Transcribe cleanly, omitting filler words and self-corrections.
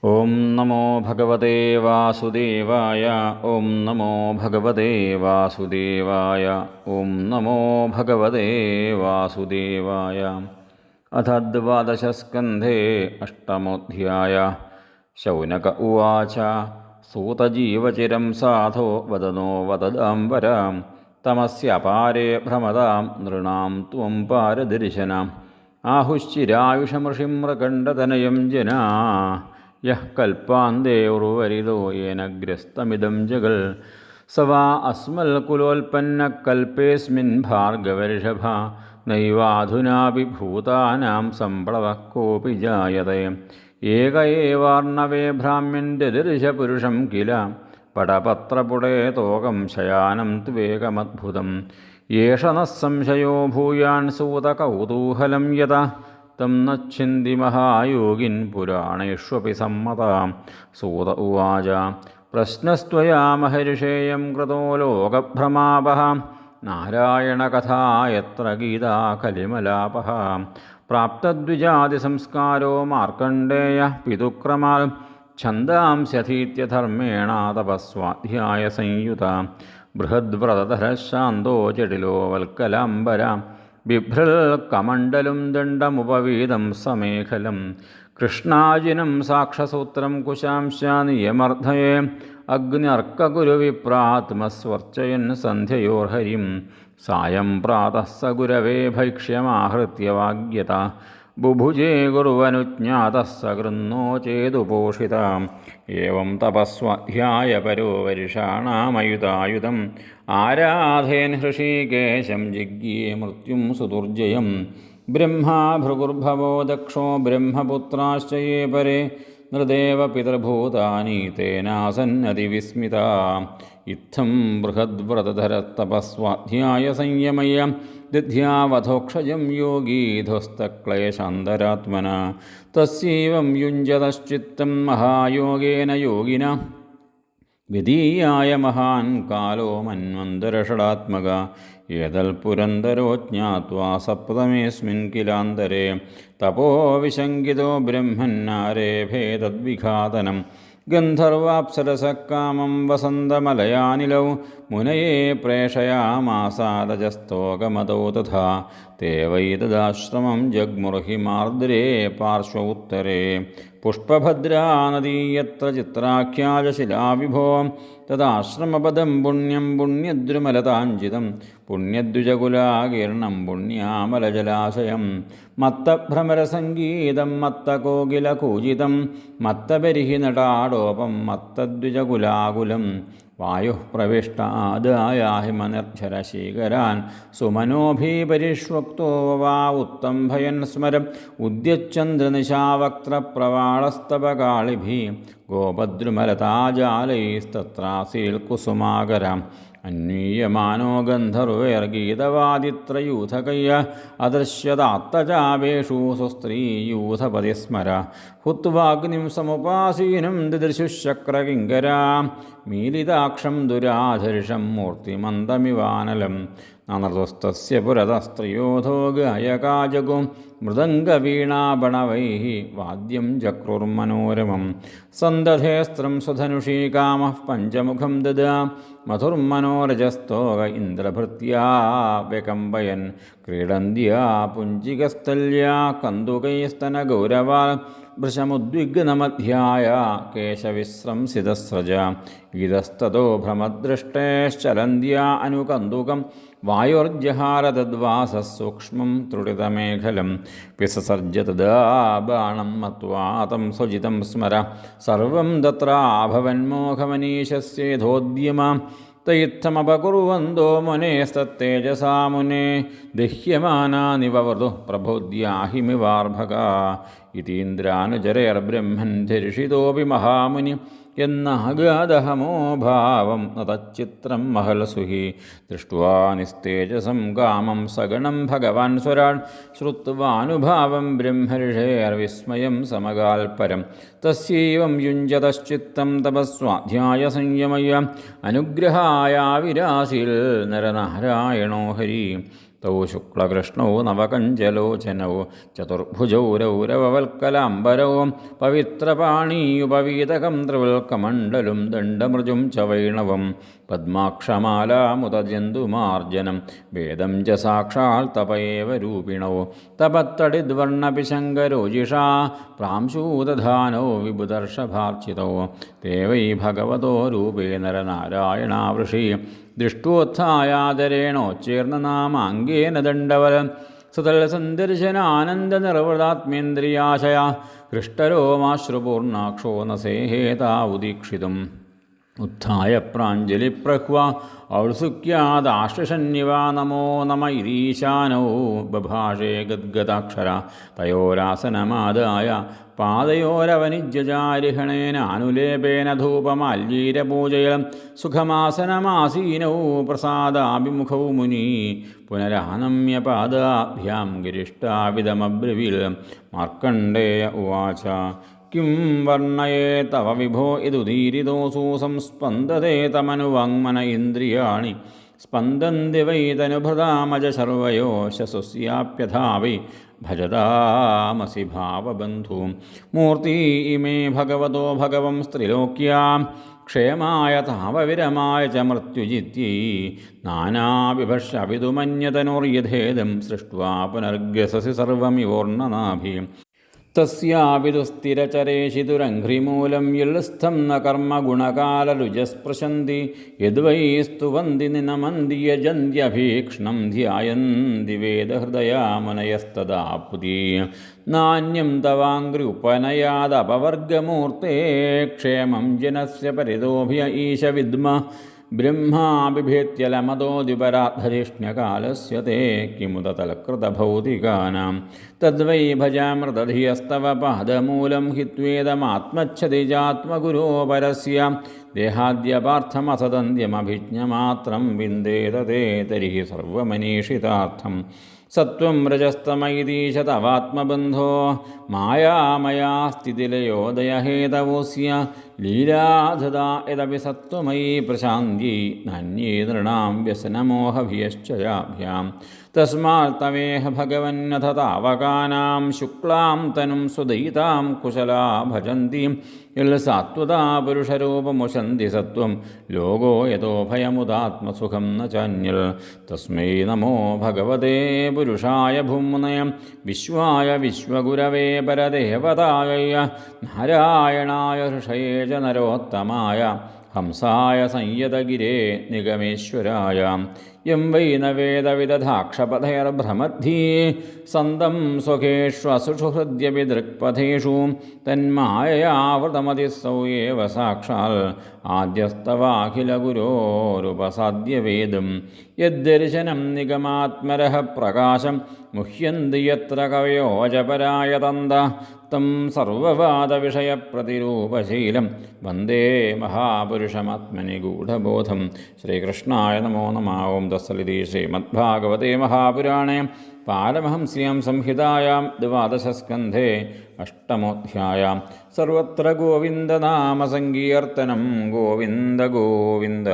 ഓം നമോ ഭഗവതേ വാസുദേവായ. ഓം നമോ ഭഗവതേ വാസുദേവായ. ഓം നമോ ഭഗവതേ വാസുദേവായ. അഥ ദ്വാദശസ്കന്ധേ അഷ്ടമോധ്യായ. ശൗനക ഉവാച. സൂതജീവചിരം സാധോ വദനോ വദദാംബര. തമസ്യപാരേ ഭ്രമതാം നൃണാം ത്വം പാരദർശനം. ആഹുശ്ചിരായുഷമൃഷിം മൃകണ്ഡതനയം ജനാ. യഃ കൽപ്പാന്തേ ഉർവരിതോ യേന ഗ്രസ്തമിദം ജഗൽ. സ വാ അസ്മൽ കുലോൽപ്പന്ന കൽപ്പേസ്മിൻ ഭാർഗവർഷഭ. നൈവാധുനാപി ഭൂതാനാം സംപ്ലവഃ കോപി ജായതേ. ഏക ഏവാർണവേ ഭ്രാമ്യൻ ദദർശ പുരുഷം കില. പടപത്രപുടേ തോകം ശയാനം ത്വേകമദ്ഭുതം. യേഷ നഃ സംശയോ ഭൂയാൻ സൂതകൗതൂഹലം യത. തം നച്ഛന്തി മഹായോഗിൻ പുരാണേഷ്വപി സമ്മതാം. സൂത ഉവാച. പ്രശ്നസ്ത്വയാ മഹർഷേയം കൃതോ ലോകഭ്രമാപഃ. നാരായണകഥാ യത്ര ഗീതാ കലിമലാപഃ. പ്രാപ്തദ്വിജാതിസംസ്കാരോ മാർക്കണ്ഡേയഃ പിതുക്രമാൽ. ഛന്ദാംസ്യധീത്യധർമ്മേണ തപസ്വാധ്യായ സംയുത. ബൃഹദ്വ്രതധരഃ ശാന്തോ ജടിലോ വൽക്കലാംബര. ബിഭ്രൽ കമണ്ഡലും ദണ്ഡമുപവീതം സമേഖലം. കൃഷ്ണാജിനം സാക്ഷസൂത്രം കുശാംശാനിയമർദ്ധയേ. അഗ്ന്യർക്കഗുരുവിപ്രാത്മസ്വർച്ചയൻ സന്ധ്യയോർഹരിം. സായം പ്രാതഃ സ ഗുരവേ ഭൈക്ഷ്യമാഹൃത്യ വാഗ്യത. ബുഭുജേ ഗുരുവനുജ്ഞാതഃ സകൃന്നോ ചേതുപോഷിത. ഏവം തപസ്വാധ്യായ പരോ വരിഷാണാമയുതായുധം. ആരാധയൻ ഹൃഷീകേശം ജിഗ്യേ മൃത്യും സുദുർജയം. ബ്രഹ്മാ ഭൃഗുർഭവോ ദക്ഷോ ബ്രഹ്മപുത്രാശ്ച യേ പരേ. നൃദേവ പിതൃഭൂതാനി തേനാസന്നതിവിസ്മിത. ഇത്തം ബൃഹദ്വ്രതധരസ്തപസ്വാധ്യായ സംയമയ. ദധ്യാവധോക്ഷജം യോഗീ ധ്വസ്തക്ലേശാന്തരാത്മന. തസ്യൈവം യുഞ്ജതശ്ചിത്തം മഹായോഗേന യോഗിന. വിധീയായ മഹാൻ കാലോ മന്വന്തരഷടാത്മക. ഏതൽ പുരന്തരോ ജ്ഞാത്വാ സപ്തമേസ്മിൻ കിലാന്തരേ. തപോ വിശങ്കിതോ ബ്രഹ്മന്നാരേഭേ തദ്വിഘാതനം. ഗന്ധർവാപ്സരസക്കാമം വസന്തമലയാനിലൗ. മുനയേ പ്രേഷയാമാസാദജസ്തോകമതോ തഥാ. തേ വൈ തദാശ്രമം ജഗ്മുർഹിമാർദ്രേ പാർശ്വ ഉത്തരേ. പുഷ്പഭദ്രാ നദീ യത്ര ചിത്രാഖ്യാജ ശിലാവിഭോ. തദാശ്രമപദം പുണ്യം പുണ്യദ്രുമലതാഞ്ജിതം. പുണ്യദ്വിജകുലാകീർണം പുണ്യാമലജലാശയം. മത്തഭ്രമരസംഗീതം മത്തകോകിലകൂജിതം. മത്തബരിഹി നടാടോപം മത്തദ്വിജകുലാകുലം. വായുഃ പ്രവിഷ്ട ആദായാഹിമനിർഝരശീകരാൻ. സുമനോഭീപരിഷ്വക്തോ വവാ ഉത്തംഭയൻ സ്മരം. ഉദ്യച്ഛന്ദ്രനിശാവക്ത്രപ്രവാളസ്തവകാളിഭിः. ഗോപദ്രുമലതാജാലൈസ്തത്രാസീൽ കുസുമാകരം. അന്വീയമാനോ ഗന്ധർവൈർഗീതവാദിത്രയൂഥകയ്യ. അദൃശ്യതാത്തചാപേഷു സുസ്ത്രീയൂഥപതി സ്മര. ഹുത്വാഗ്നിം സമുപാസീനം ദിദൃശുശക്രകിങ്കരാ. മീലിതാക്ഷം ദുരാധർഷം മൂർത്തിമന്തമിവാനലം. നനൃതുസ്തസ്യ പുരതസ്ത്രിയോധോ ഗായകാജഗും. മൃദംഗവീണാബണവൈഃ വാദ്യം ചക്രുർമനോരമം. സന്ദധേസ്ത്രം സ്വധനുഷീ കാമഃ പഞ്ചമുഖം ദദാ. മധുർമനോരജസ്തോക ഇന്ദ്രഭൃത്യാ വ്യകമ്പയൻ. ക്രീഡന്ത്യാ പുഞ്ചികസ്ഥല്യാ കന്ദുകൈസ്തനഗൗരവാൽ. വൃഷമുദ്വിഗ്നമധ്യായ കേശവിശ്രംസിതസ്രജ. ഇതസ്തതോ ഭ്രമദൃഷ്ടേശ്ചലന്ത്യാ അനുകന്ദുകം. വായോർജഹാരതദ്വാസഃ സൂക്ഷ്മം ത്രുടിതമേഖലം. വിസസർജ തദാ ബാണം മത്വാ തം സ്വജിതം സ്മര. സർവം തത്രാഭവന്മോഹമനീശസ്യേധോദ്യമാം. തയിത്തമപകുർവന്തോ മുനേസ്തത്തേജസാ മുനെ. ദഹ്യമാനാനി വവൃതുഃ പ്രബോധ്യാഹിമിവാർഭകാ. ഇതീന്ദ്രാനുചരൈർബ്രഹ്മൻ ധർഷിതോപി മഹാമുനി. എന്നാഗാദഹമോ ഭാവം ന തച്ചിത്രം മഹൽസുഹി. ദൃഷ്ട്വാ നിസ്തേജസം കാമം സഗണം ഭഗവാൻ സ്വരാട്. ശ്രുത്വാനുഭാവം ബ്രഹ്മർഷേർവിസ്മയം സമകാൽപരം. തസ്യൈവം യുഞ്ജതശ്ചിത്തം തപസ്വാധ്യായ സംയമയ. അനുഗ്രഹായ വിരാസിൽ നരനാരായണോ ഹരി. തൗ ശുക്ലകൃഷ്ണൗ നവകഞ്ചലോചനൗ ചതുർഭുജൗ രൗരവവൽക്കലാംബരൗ പവിത്രപാണീയുപവീതകം ത്രിവൽക്കമണ്ഡലും ദണ്ഡമൃജും ച വൈണവം പദ്മാക്ഷമാലാമുദജന്തുമാർജനം വേദം ച സാക്ഷാൽ തപയേവ രൂപിണോ തപത്തടിദ്വർണ്ണപിശങ്കരോജിഷാ പ്രാംശൂദധാനോ വിബുദർഷഭാർച്ചിതോ തേ വൈ ഭഗവതോ രൂപേ നരനാരായണാവൃഷി ദൃഷ്ടോത്ഥായാദരേണോച്ചേർന്ന നാമാംഗേന ദണ്ഡവൽ സുതലസന്ദർശനാനന്ദനിർവൃതാത്മേന്ദ്രിയാശയ ഹൃഷ്ടരോമാശ്രുപൂർണാക്ഷോ നസേഹേതാവുദീക്ഷിതും उत्थाय प्राञ्जलिप्रह्वा औत्सुक्यादाश्लिषन्निवा नमो नम इरीशानौ बभाषे गद्गदाक्षरा तयोरासनमादाय पादयोरवनिज्यजारिहणेन अनुलेपेन धूपमाल्यीरपूजयं सुखमासनमासीनौ प्रसादाभिमुखौ मुनि पुनरानम्य पादाभ्यां गिरिष्टाविदमब्रवील मार्कण्डेय उवाच किं वर्णये तव विभो यदुदीरिदोऽसु संस्पन्दते तमनुवाङ्मन इन्द्रियाणि स्पन्दन्ति वै तनुभृतामज सर्वयोषसुस्याप्यथा वै भजतामसि भावबन्धु मूर्ति इमे भगवतो भगवंस्त्रिलोक्यां क्षेमाय तावविरमाय च मृत्युजित्यै नानाविभर्षविदुमन्यतनोर्यथेदं सृष्ट्वा पुनर्ग्यससि सर्वमिवोर्णनाभि तस्याविदुस्थिरचरेशितुरङ्घ्रिमूलं यल्स्थं न कर्मगुणकालरुजस्पृशन्ति यद्वै स्तुवन्ति निनमन्ति यजन्त्यभीक्ष्णं ध्यायन्ति वेदहृदयामुनयस्तदा पुती नान्यं तवाङ्घ्रि उपनयादपवर्गमूर्ते क्षेमं जनस्य परितोभ्य ईश विद्म ब्रह्मा बिभेत्यलमदोद्युपराधधिष्ण्यकालस्य ते किमुदतलकृतभौतिकानां तद्वै भजामृतधियस्तव पादमूलं हि त्वेदमात्मच्छदिजात्मगुरो परस्य देहाद्यपार्थमसदन्त्यमभिज्ञमात्रं विन्देत ते तर्हि सर्वमनीषितार्थं सत्वं रजस्तमैदीश तवात्मबन्धो मायामया स्थितिलयोदयहेतवोऽस्य लीलाधदा यदपि सत्त्वमयी प्रशान्त्यै नान्ये नृणां व्यसनमोहभियश्चयाभ्यां तस्मात् तवेह भगवन्नथ तावकानां शुक्लां तनुं सुदयितां कुशला भजन्ति यल्सात्वता पुरुषरूपमुशन्ति सत्त्वं लोको यतो भयमुदात्मसुखं न चान्यल् तस्मै नमो भगवते पुरुषाय भूम्नय विश्वाय विश्वगुरवे परदेवताय नारायणाय ऋषये च नरोत्तमाय हंसाय संयतगिरे निगमेश्वराय यं वै न वेदविदधाक्षपथैर्भ्रमद्धि सन्दं सुखेष्वसुषु हृद्यपि दृक्पथेषु तन्माययावृतमतिः सौ एव साक्षात् आद्यस्तवाखिलगुरोरुपसाद्यवेदं यद्दर्शनं निगमात्मरः प्रकाशं मुह्यन्ति यत्र कवयो जपरायतन्तः तं सर्ववादविषयप्रतिरूपशीलं वन्दे महापुरुषमात्मनिगूढबोधं श्रीकृष्णाय नमो नमः। ओं तत्सदिति श्रीमद्भागवते महापुराणे पारमहंस्यां संहितायां द्वादशस्कन्धे अष्टमोऽध्यायः। सर्वत्र गोविन्दनामसङ्कीर्तनं गोविन्द गोविन्द।